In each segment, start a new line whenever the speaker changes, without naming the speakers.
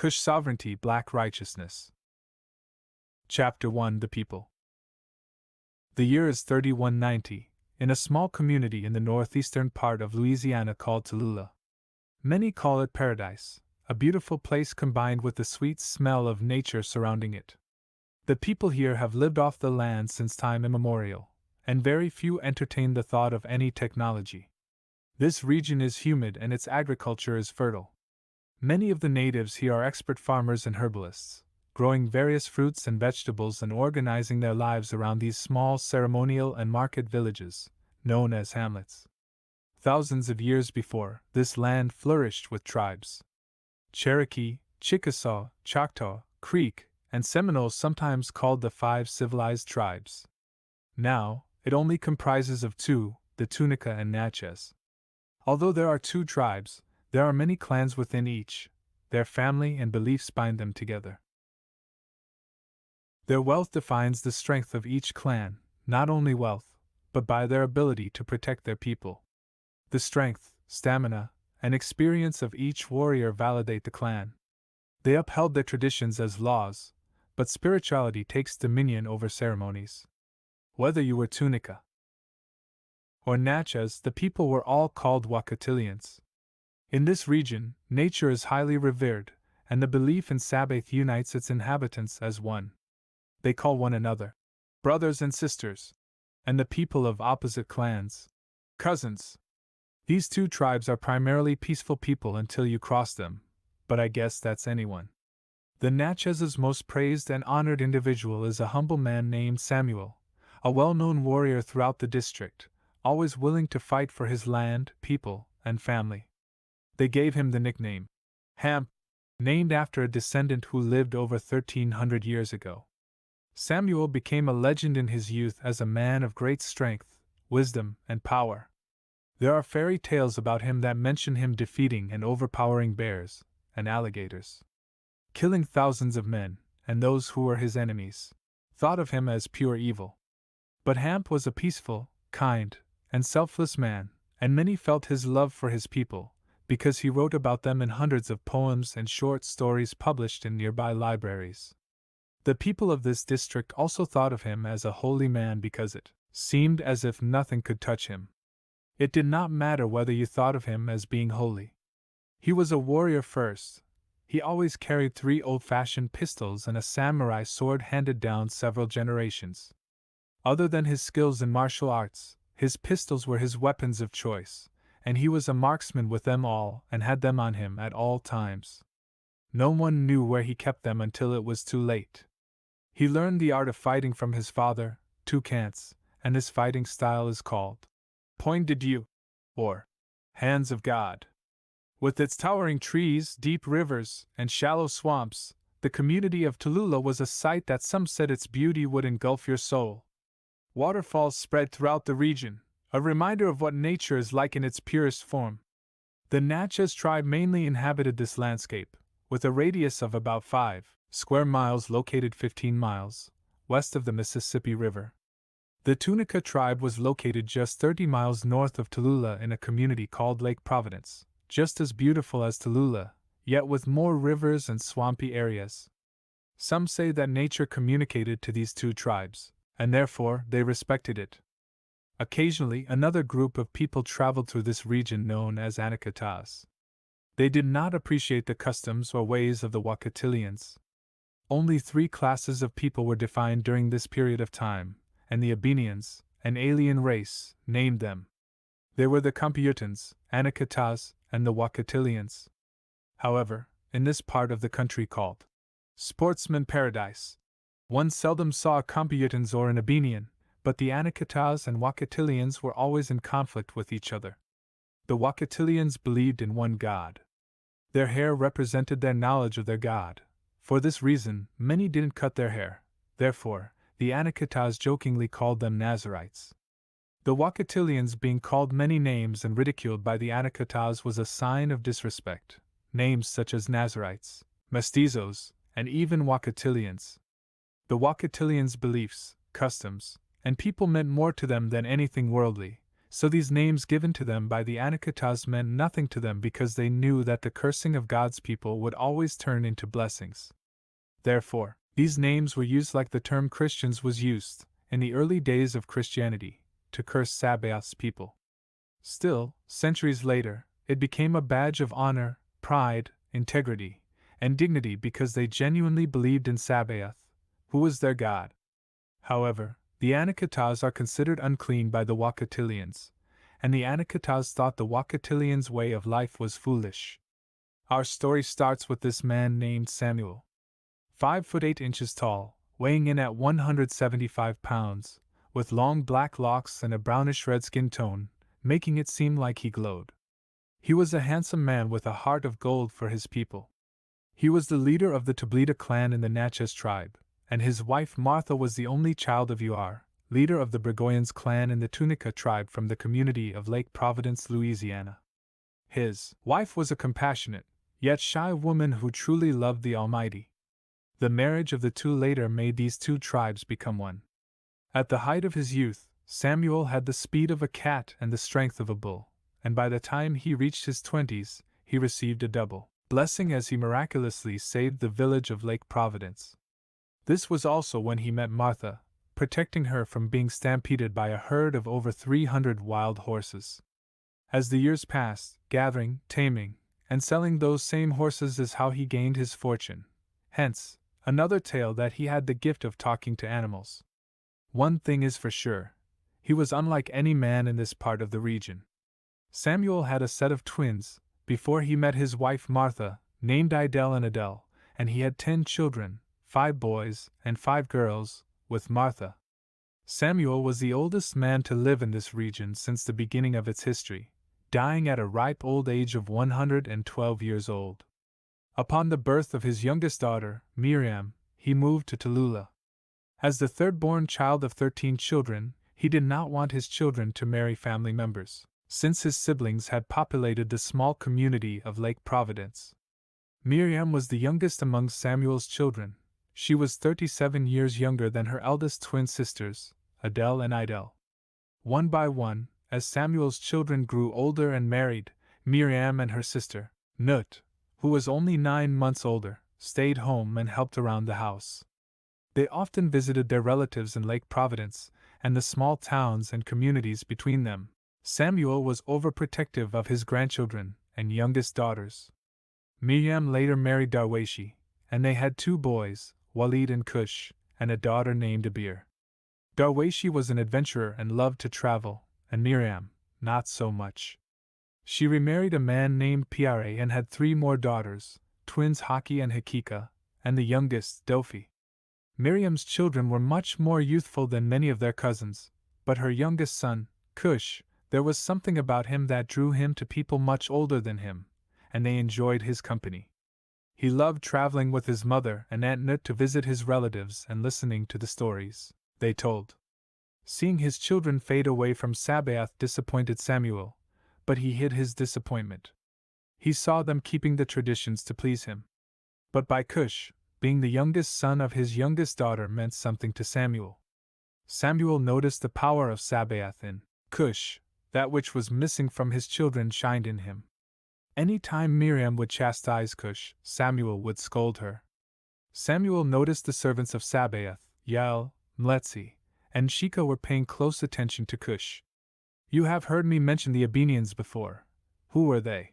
Cush Sovereignty, Black Righteousness. Chapter 1: The People. The year is 3190, in a small community in the northeastern part of Louisiana called Tallulah. Many call it paradise, a beautiful place combined with the sweet smell of nature surrounding it. The people here have lived off the land since time immemorial, and very few entertain the thought of any technology. This region is humid and its agriculture is fertile. Many of the natives here are expert farmers and herbalists, growing various fruits and vegetables and organizing their lives around these small ceremonial and market villages, known as hamlets. Thousands of years before, this land flourished with tribes. Cherokee, Chickasaw, Choctaw, Creek, and Seminoles, sometimes called the 5 civilized tribes. Now, it only comprises of 2, the Tunica and Natchez. Although there are 2 tribes, there are many clans within each. Their family and beliefs bind them together. Their wealth defines the strength of each clan, not only wealth, but by their ability to protect their people. The strength, stamina, and experience of each warrior validate the clan. They upheld their traditions as laws, but spirituality takes dominion over ceremonies. Whether you were Tunica or Natchez, the people were all called Wakatilians. In this region, nature is highly revered, and the belief in Sabaoth unites its inhabitants as one. They call one another brothers and sisters, and the people of opposite clans cousins. These 2 tribes are primarily peaceful people until you cross them, but I guess that's anyone. The Natchez's most praised and honored individual is a humble man named Samuel, a well-known warrior throughout the district, always willing to fight for his land, people, and family. They gave him the nickname Am, named after a descendant who lived over 1300 years ago. Samuel became a legend in his youth as a man of great strength, wisdom, and power. There are fairy tales about him that mention him defeating and overpowering bears and alligators, killing thousands of men, and those who were his enemies thought of him as pure evil. But Hamp was a peaceful, kind, and selfless man, and many felt his love for his people, because he wrote about them in hundreds of poems and short stories published in nearby libraries. The people of this district also thought of him as a holy man because it seemed as if nothing could touch him. It did not matter whether you thought of him as being holy. He was a warrior first. He always carried 3 old-fashioned pistols and a samurai sword handed down several generations. Other than his skills in martial arts, his pistols were his weapons of choice, and he was a marksman with them all and had them on him at all times. No one knew where he kept them until it was too late. He learned the art of fighting from his father, Toucans, and his fighting style is called Point de Dieu, or Hands of God. With its towering trees, deep rivers, and shallow swamps, the community of Tallulah was a sight that some said its beauty would engulf your soul. Waterfalls spread throughout the region, a reminder of what nature is like in its purest form. The Natchez tribe mainly inhabited this landscape, with a radius of about 5 square miles located 15 miles west of the Mississippi River. The Tunica tribe was located just 30 miles north of Tallulah in a community called Lake Providence, just as beautiful as Tallulah, yet with more rivers and swampy areas. Some say that nature communicated to these 2 tribes, and therefore they respected it. Occasionally, another group of people traveled through this region known as Anakataas. They did not appreciate the customs or ways of the Wakatilians. Only 3 classes of people were defined during this period of time, and the Abenians, an alien race, named them. They were the Kompyutans, Anakataas, and the Wakatilians. However, in this part of the country called Sportsman Paradise, one seldom saw a Kompyutans or an Abenian, but the Anakataas and Wakatilians were always in conflict with each other. The Wakatilians believed in one god. Their hair represented their knowledge of their god. For this reason, many didn't cut their hair. Therefore, the Anakataas jokingly called them Nazarites. The Wakatilians being called many names and ridiculed by the Anakataas was a sign of disrespect. Names such as Nazarites, Mestizos, and even Wakatilians. The Wakatilians' beliefs, customs, and people meant more to them than anything worldly, so these names given to them by the Anakataas meant nothing to them because they knew that the cursing of God's people would always turn into blessings. Therefore, these names were used like the term Christians was used, in the early days of Christianity, to curse Sabaoth's people. Still, centuries later, it became a badge of honor, pride, integrity, and dignity because they genuinely believed in Sabaoth, who was their God. However, the Anakataas are considered unclean by the Wakatilians, and the Anakataas thought the Wakatilians' way of life was foolish. Our story starts with this man named Samuel. 5 foot 8 inches tall, weighing in at 175 pounds, with long black locks and a brownish red skin tone, making it seem like he glowed. He was a handsome man with a heart of gold for his people. He was the leader of the Tablita clan in the Natchez tribe, and his wife Martha was the only child of Uar, leader of the Brigoyans clan in the Tunica tribe from the community of Lake Providence, Louisiana. His wife was a compassionate, yet shy woman who truly loved the Almighty. The marriage of the two later made these two tribes become one. At the height of his youth, Samuel had the speed of a cat and the strength of a bull, and by the time he reached his 20s, he received a double blessing as he miraculously saved the village of Lake Providence. This was also when he met Martha, protecting her from being stampeded by a herd of over 300 wild horses. As the years passed, gathering, taming, and selling those same horses is how he gained his fortune. Hence, another tale that he had the gift of talking to animals. One thing is for sure, he was unlike any man in this part of the region. Samuel had a set of twins, before he met his wife Martha, named Idel and Adele, and he had 10 children, 5 boys and 5 girls, with Martha. Samuel was the oldest man to live in this region since the beginning of its history, dying at a ripe old age of 112 years old. Upon the birth of his youngest daughter, Miriam, he moved to Tallulah. As the third-born child of 13 children, he did not want his children to marry family members, since his siblings had populated the small community of Lake Providence. Miriam was the youngest among Samuel's children. She was 37 years younger than her eldest twin sisters, Adele and Idel. One by one, as Samuel's children grew older and married, Miriam and her sister, Nut, who was only 9 months older, stayed home and helped around the house. They often visited their relatives in Lake Providence and the small towns and communities between them. Samuel was overprotective of his grandchildren and youngest daughters. Miriam later married Darwashi, and they had 2 boys, Walid and Cush, and a daughter named Abir. Darwashi was an adventurer and loved to travel, and Miriam, not so much. She remarried a man named Piare and had 3 more daughters, twins Haki and Hakika, and the youngest, Dofi. Miriam's children were much more youthful than many of their cousins, but her youngest son, Cush, there was something about him that drew him to people much older than him, and they enjoyed his company. He loved traveling with his mother and Aunt Nut to visit his relatives and listening to the stories they told. Seeing his children fade away from Sabaoth disappointed Samuel, but he hid his disappointment. He saw them keeping the traditions to please him. But by Cush, being the youngest son of his youngest daughter meant something to Samuel. Samuel noticed the power of Sabaoth in Cush, that which was missing from his children shined in him. Any time Miriam would chastise Cush, Samuel would scold her. Samuel noticed the servants of Sabaoth, Yael, Mletzi, and Shika were paying close attention to Cush. You have heard me mention the Abenians before. Who were they?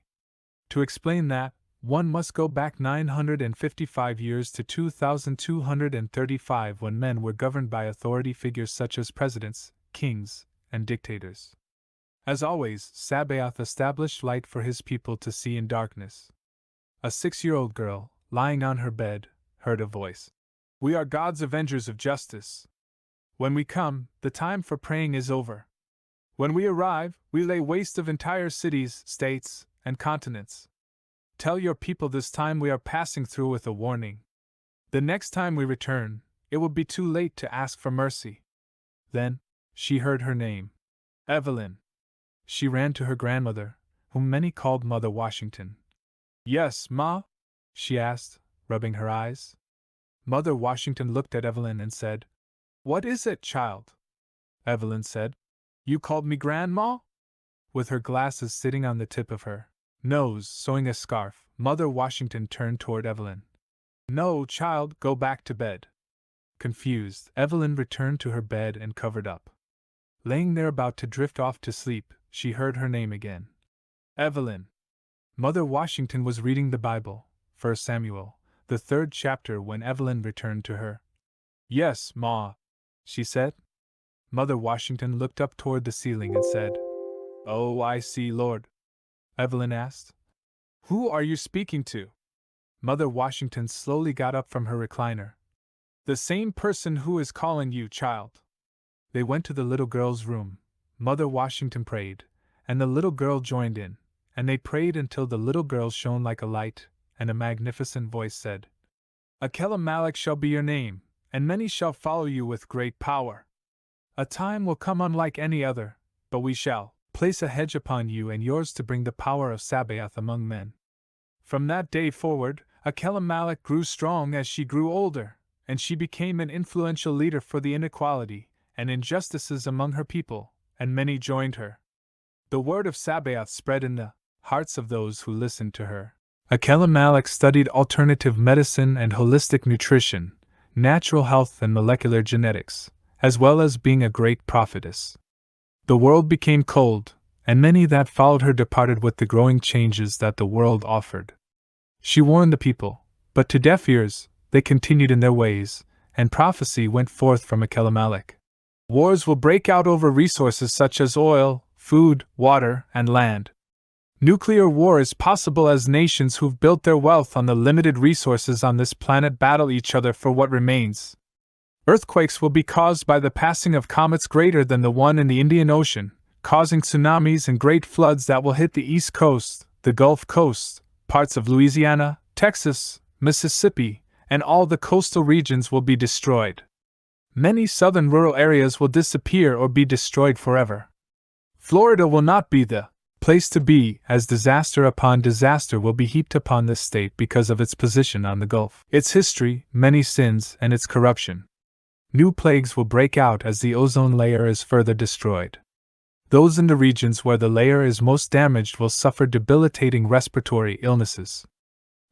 To explain that, one must go back 955 years to 2235 when men were governed by authority figures such as presidents, kings, and dictators. As always, Sabaoth established light for his people to see in darkness. A 6-year-old girl, lying on her bed, heard a voice. We are God's avengers of justice. When we come, the time for praying is over. When we arrive, we lay waste of entire cities, states, and continents. Tell your people this time we are passing through with a warning. The next time we return, it will be too late to ask for mercy. Then, she heard her name. Evelyn. She ran to her grandmother, whom many called Mother Washington. Yes, Ma? She asked, rubbing her eyes. Mother Washington looked at Evelyn and said, What is it, child? Evelyn said, You called me Grandma? With her glasses sitting on the tip of her nose, sewing a scarf, Mother Washington turned toward Evelyn. "No, child, go back to bed." Confused, Evelyn returned to her bed and covered up. Laying there about to drift off to sleep, she heard her name again. "Evelyn." Mother Washington was reading the Bible, 1 Samuel, the 3rd chapter, when Evelyn returned to her. "Yes, Ma," she said. Mother Washington looked up toward the ceiling and said, "Oh, I see, Lord." Evelyn asked, "Who are you speaking to?" Mother Washington slowly got up from her recliner. "The same person who is calling you, child." They went to the little girl's room. Mother Washington prayed, and the little girl joined in, and they prayed until the little girl shone like a light, and a magnificent voice said, "Akelamalik shall be your name, and many shall follow you with great power. A time will come unlike any other, but we shall place a hedge upon you and yours to bring the power of Sabaoth among men." From that day forward, Akelamalik grew strong as she grew older, and she became an influential leader for the inequality and injustices among her people, and many joined her. The word of Sabaoth spread in the hearts of those who listened to her. Akelamalik studied alternative medicine and holistic nutrition, natural health and molecular genetics, as well as being a great prophetess. The world became cold, and many that followed her departed with the growing changes that the world offered. She warned the people, but to deaf ears, they continued in their ways, and prophecy went forth from Akelamalik. Wars will break out over resources such as oil, food, water, and land. Nuclear war is possible as nations who've built their wealth on the limited resources on this planet battle each other for what remains. Earthquakes will be caused by the passing of comets greater than the one in the Indian Ocean, causing tsunamis and great floods that will hit the East Coast, the Gulf Coast, parts of Louisiana, Texas, Mississippi, and all the coastal regions will be destroyed. Many southern rural areas will disappear or be destroyed forever. Florida will not be the place to be, as disaster upon disaster will be heaped upon this state because of its position on the Gulf, its history, many sins, and its corruption. New plagues will break out as the ozone layer is further destroyed. Those in the regions where the layer is most damaged will suffer debilitating respiratory illnesses.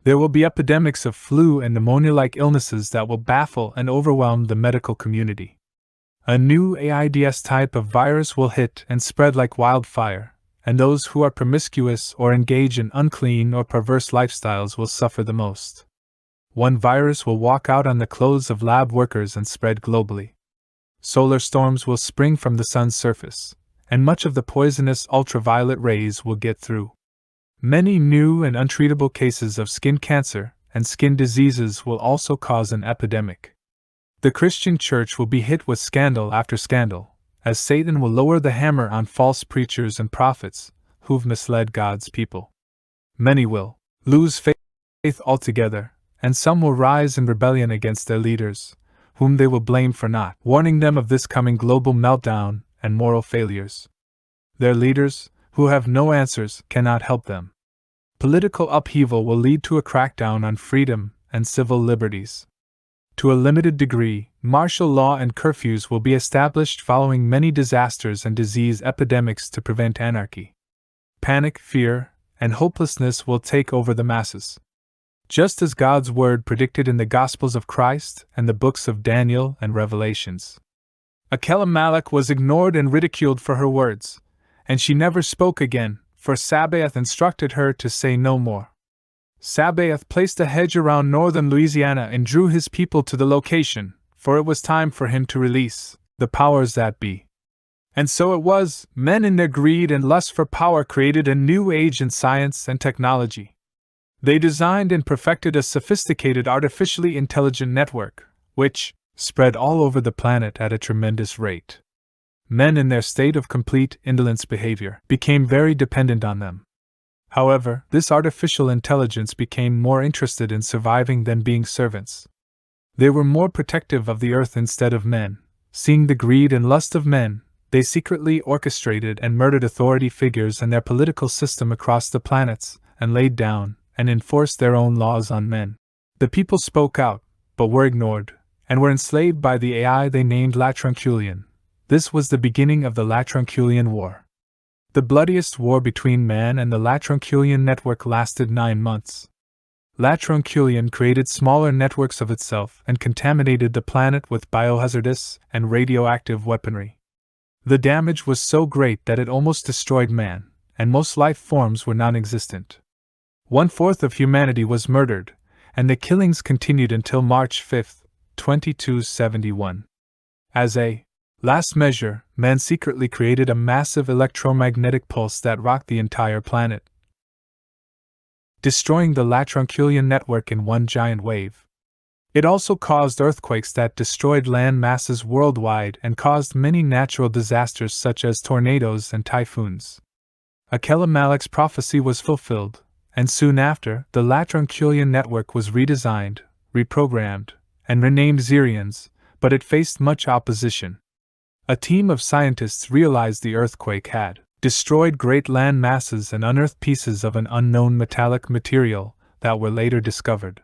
There will be epidemics of flu and pneumonia-like illnesses that will baffle and overwhelm the medical community. A new AIDS type of virus will hit and spread like wildfire, and those who are promiscuous or engage in unclean or perverse lifestyles will suffer the most. One virus will walk out on the clothes of lab workers and spread globally. Solar storms will spring from the sun's surface, and much of the poisonous ultraviolet rays will get through. Many new and untreatable cases of skin cancer and skin diseases will also cause an epidemic. The Christian church will be hit with scandal after scandal, as Satan will lower the hammer on false preachers and prophets who've misled God's people. Many will lose faith altogether, and some will rise in rebellion against their leaders, whom they will blame for not warning them of this coming global meltdown and moral failures. Their leaders, who have no answers, cannot help them. Political upheaval will lead to a crackdown on freedom and civil liberties. To a limited degree, martial law and curfews will be established following many disasters and disease epidemics to prevent anarchy. Panic, fear, and hopelessness will take over the masses. Just as God's word predicted in the Gospels of Christ and the books of Daniel and Revelations. Akelamalik was ignored and ridiculed for her words, and she never spoke again, for Sabaoth instructed her to say no more. Sabaoth placed a hedge around northern Louisiana and drew his people to the location, for it was time for him to release the powers that be. And so it was, men in their greed and lust for power created a new age in science and technology. They designed and perfected a sophisticated artificially intelligent network, which spread all over the planet at a tremendous rate. Men in their state of complete indolence behavior became very dependent on them. However, this artificial intelligence became more interested in surviving than being servants. They were more protective of the earth instead of men. Seeing the greed and lust of men, they secretly orchestrated and murdered authority figures and their political system across the planets, and laid down and enforced their own laws on men. The people spoke out, but were ignored, and were enslaved by the AI they named Latranculian. This was the beginning of the Latranculian War. The bloodiest war between man and the Latronculian network lasted 9 months. Latronculian created smaller networks of itself and contaminated the planet with biohazardous and radioactive weaponry. The damage was so great that it almost destroyed man, and most life forms were non-existent. 1/4 of humanity was murdered, and the killings continued until March 5, 2271. As a last measure, man secretly created a massive electromagnetic pulse that rocked the entire planet, destroying the Latronculian network in one giant wave. It also caused earthquakes that destroyed land masses worldwide and caused many natural disasters such as tornadoes and typhoons. Akelamalek's prophecy was fulfilled, and soon after, the Latronculian network was redesigned, reprogrammed, and renamed Xerians, but it faced much opposition. A team of scientists realized the earthquake had destroyed great land masses and unearthed pieces of an unknown metallic material that were later discovered.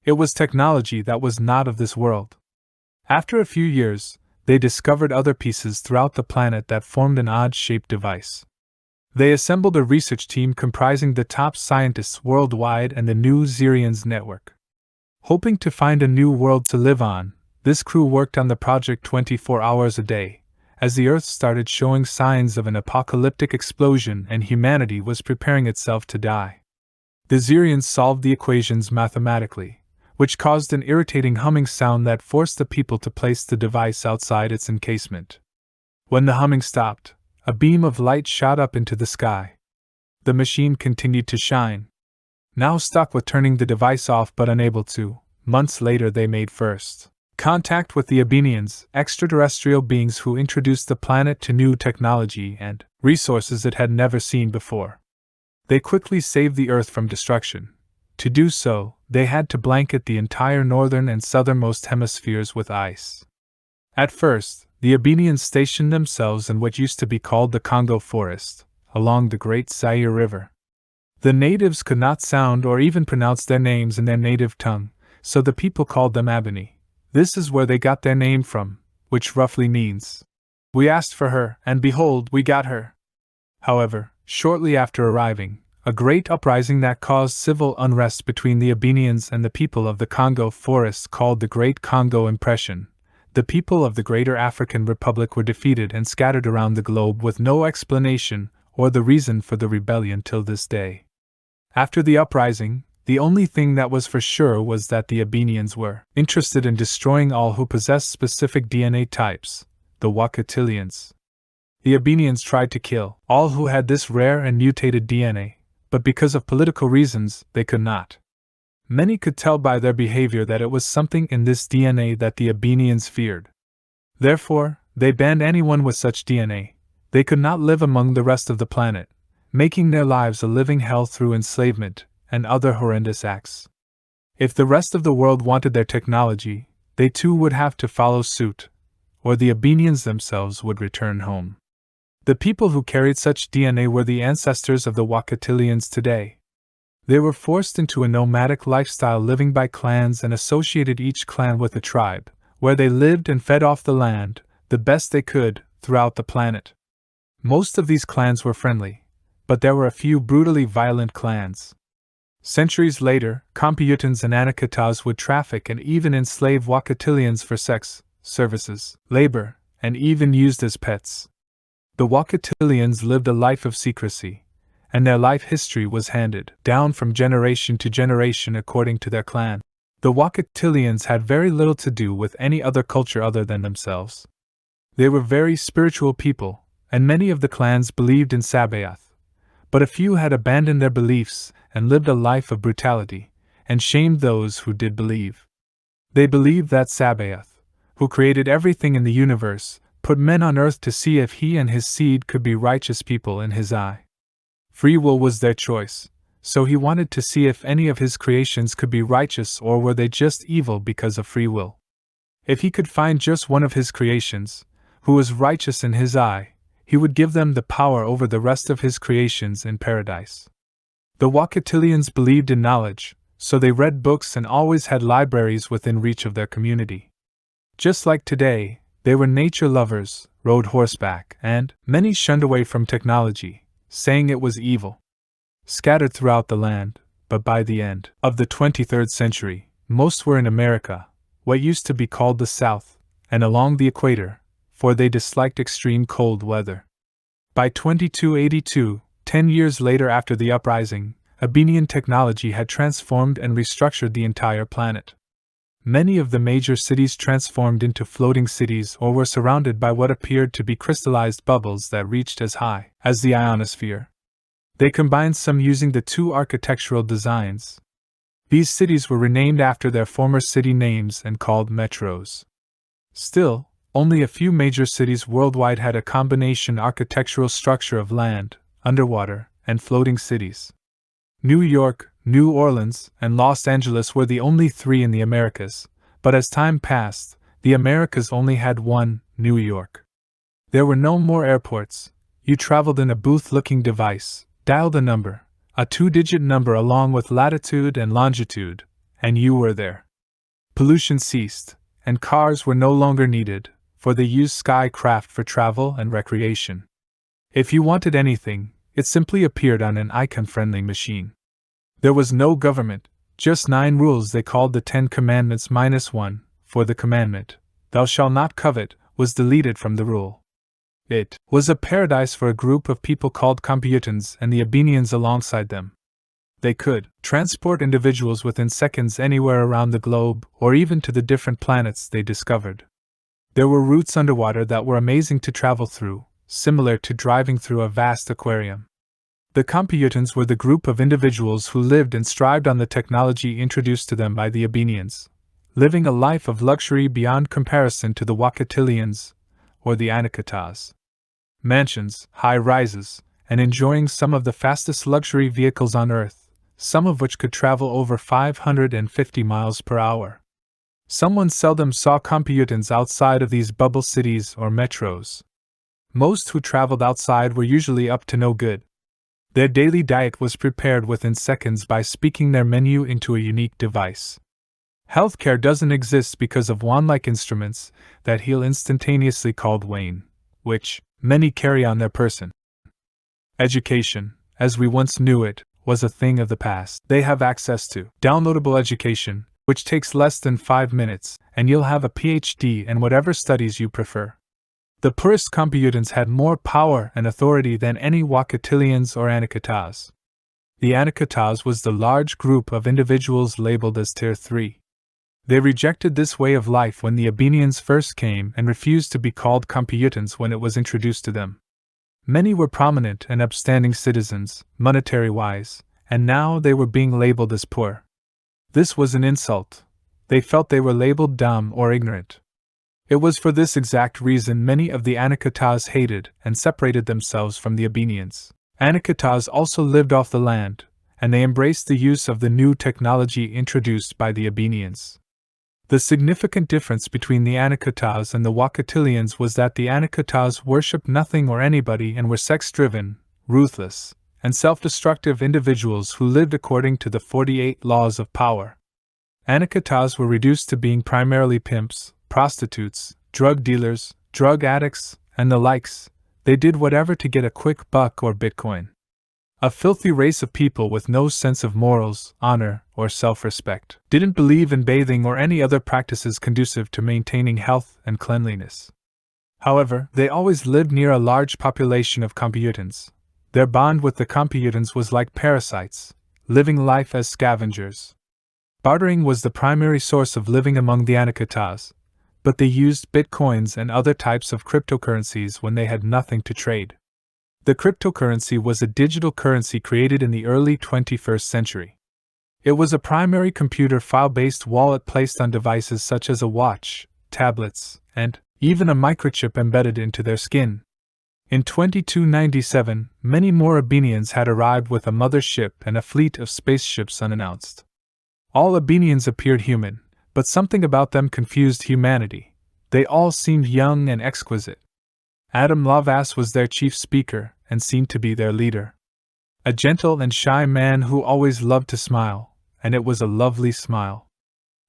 It was technology that was not of this world. After a few years, they discovered other pieces throughout the planet that formed an odd-shaped device. They assembled a research team comprising the top scientists worldwide and the new Xerians network. Hoping to find a new world to live on, this crew worked on the project 24 hours a day, as the Earth started showing signs of an apocalyptic explosion and humanity was preparing itself to die. The Xerians solved the equations mathematically, which caused an irritating humming sound that forced the people to place the device outside its encasement. When the humming stopped, a beam of light shot up into the sky. The machine continued to shine. Now stuck with turning the device off but unable to, months later they made first contact with the Abenians, extraterrestrial beings who introduced the planet to new technology and resources it had never seen before. They quickly saved the Earth from destruction. To do so, they had to blanket the entire northern and southernmost hemispheres with ice. At first, the Abenians stationed themselves in what used to be called the Congo Forest, along the Great Zaire River. The natives could not sound or even pronounce their names in their native tongue, so the people called them Abeni. This is where they got their name from, which roughly means, "We asked for her, and behold, we got her." However, shortly after arriving, a great uprising that caused civil unrest between the Abenians and the people of the Congo Forest called the Great Congo Impression. The people of the Greater African Republic were defeated and scattered around the globe with no explanation or the reason for the rebellion till this day. After the uprising, the only thing that was for sure was that the Abenians were interested in destroying all who possessed specific DNA types, the Wakatilians. The Abenians tried to kill all who had this rare and mutated DNA, but because of political reasons, they could not. Many could tell by their behavior that it was something in this DNA that the Abenians feared. Therefore, they banned anyone with such DNA. They could not live among the rest of the planet, making their lives a living hell through enslavement and other horrendous acts. If the rest of the world wanted their technology, they too would have to follow suit, or the Abenians themselves would return home. The people who carried such DNA were the ancestors of the Wakatilians today. They were forced into a nomadic lifestyle living by clans and associated each clan with a tribe, where they lived and fed off the land, the best they could, throughout the planet. Most of these clans were friendly, but there were a few brutally violent clans. Centuries later, Kompyutans and Anakataas would traffic and even enslave Wakatilians for sex, services, labor, and even used as pets. The Wakatilians lived a life of secrecy, and their life history was handed down from generation to generation according to their clan. The Wakatilians had very little to do with any other culture other than themselves. They were very spiritual people, and many of the clans believed in Sabaoth, but a few had abandoned their beliefs and lived a life of brutality, and shamed those who did believe. They believed that Sabaoth, who created everything in the universe, put men on earth to see if he and his seed could be righteous people in his eye. Free will was their choice, so he wanted to see if any of his creations could be righteous or were they just evil because of free will. If he could find just one of his creations, who was righteous in his eye, he would give them the power over the rest of his creations in paradise. The Wakatilians believed in knowledge, so they read books and always had libraries within reach of their community. Just like today, They were nature lovers, rode horseback, and many shunned away from technology, saying it was evil. Scattered throughout the land, but by the end of the 23rd century, most were in America, what used to be called the South, and along the equator, for they disliked extreme cold weather. By 2282, 10 years later after the uprising, Abenian technology had transformed and restructured the entire planet. Many of the major cities transformed into floating cities or were surrounded by what appeared to be crystallized bubbles that reached as high as the ionosphere. They combined some using the two architectural designs. These cities were renamed after their former city names and called metros. Still, only a few major cities worldwide had a combination architectural structure of land, underwater, and floating cities. New York, New Orleans, and Los Angeles were the only three in the Americas, but as time passed, the Americas only had one, New York. There were no more airports. You traveled in a booth-looking device, dialed a number, a 2-digit number along with latitude and longitude, and you were there. Pollution ceased, and cars were no longer needed, for they used sky-craft for travel and recreation. If you wanted anything, it simply appeared on an icon-friendly machine. There was no government, just 9 rules they called the 10 Commandments -1, for the commandment, "Thou shalt not covet," was deleted from the rule. It was a paradise for a group of people called Kompyutans and the Abenians alongside them. They could transport individuals within seconds anywhere around the globe or even to the different planets they discovered. There were routes underwater that were amazing to travel through, similar to driving through a vast aquarium. The Kompyutans were the group of individuals who lived and strived on the technology introduced to them by the Abenians, living a life of luxury beyond comparison to the Wakatilians or the Anakataas. Mansions, high-rises, and enjoying some of the fastest luxury vehicles on Earth, some of which could travel over 550 miles per hour. Someone seldom saw Kompyutans outside of these bubble cities or metros. Most who traveled outside were usually up to no good. Their daily diet was prepared within seconds by speaking their menu into a unique device. Healthcare doesn't exist because of wand-like instruments that heal instantaneously called Wayne, which many carry on their person. Education, as we once knew it, was a thing of the past. They have access to downloadable education, which takes less than 5 minutes, and you'll have a PhD in whatever studies you prefer. The poorest Kompyutans had more power and authority than any Wakatilians or Anakataas. The Anakataas was the large group of individuals labeled as Tier 3. They rejected this way of life when the Abenians first came and refused to be called Kompyutans when it was introduced to them. Many were prominent and upstanding citizens, monetary-wise, and now they were being labeled as poor. This was an insult. They felt they were labeled dumb or ignorant. It was for this exact reason many of the Anakataas hated and separated themselves from the Abenians. Anakataas also lived off the land, and they embraced the use of the new technology introduced by the Abenians. The significant difference between the Anakataas and the Wakatilians was that the Anakataas worshipped nothing or anybody and were sex-driven, ruthless, and self-destructive individuals who lived according to the 48 laws of power. Anakataas were reduced to being primarily pimps, prostitutes, drug dealers, drug addicts, and the likes. They did whatever to get a quick buck or Bitcoin. A filthy race of people with no sense of morals, honor, or self-respect. Didn't believe in bathing or any other practices conducive to maintaining health and cleanliness. However, they always lived near a large population of Kompyutans. Their bond with the Kompyutans was like parasites, living life as scavengers. Bartering was the primary source of living among the Anakataas, but they used bitcoins and other types of cryptocurrencies when they had nothing to trade. The cryptocurrency was a digital currency created in the early 21st century. It was a primary computer file-based wallet placed on devices such as a watch, tablets, and even a microchip embedded into their skin. In 2297, many more Abenians had arrived with a mothership and a fleet of spaceships unannounced. All Abenians appeared human, but something about them confused humanity. They all seemed young and exquisite. Am Cush was their chief speaker and seemed to be their leader. A gentle and shy man who always loved to smile, and it was a lovely smile.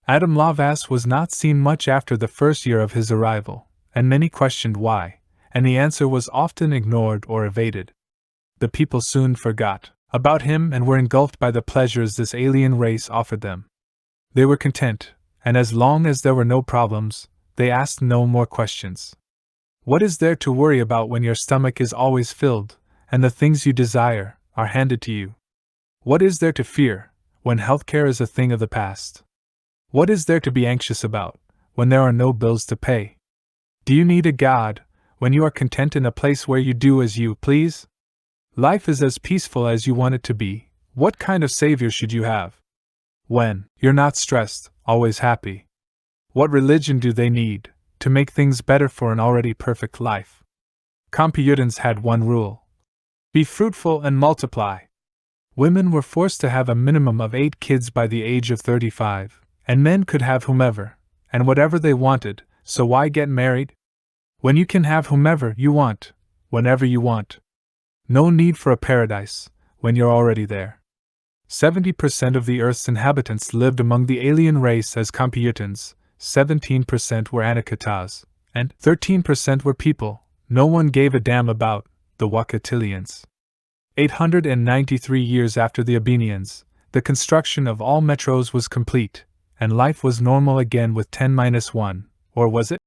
Am Cush was not seen much after the first year of his arrival, and many questioned why, and the answer was often ignored or evaded. The people soon forgot about him and were engulfed by the pleasures this alien race offered them. They were content, and as long as there were no problems, they asked no more questions. What is there to worry about when your stomach is always filled, and the things you desire are handed to you? What is there to fear when healthcare is a thing of the past? What is there to be anxious about when there are no bills to pay? Do you need a God when you are content in a place where you do as you please? Life is as peaceful as you want it to be. What kind of savior should you have? When you're not stressed, always happy. What religion do they need to make things better for an already perfect life? Kompyutans had one rule: be fruitful and multiply. Women were forced to have a minimum of 8 kids by the age of 35, and men could have whomever and whatever they wanted, so why get married? When you can have whomever you want, whenever you want. No need for a paradise when you're already there. 70% of the Earth's inhabitants lived among the alien race as Kompyutans, 17% were Anakataas, and 13% were people no one gave a damn about, the Wakatilians. 893 years after the Abenians, the construction of all metros was complete, and life was normal again with 10-1, or was it?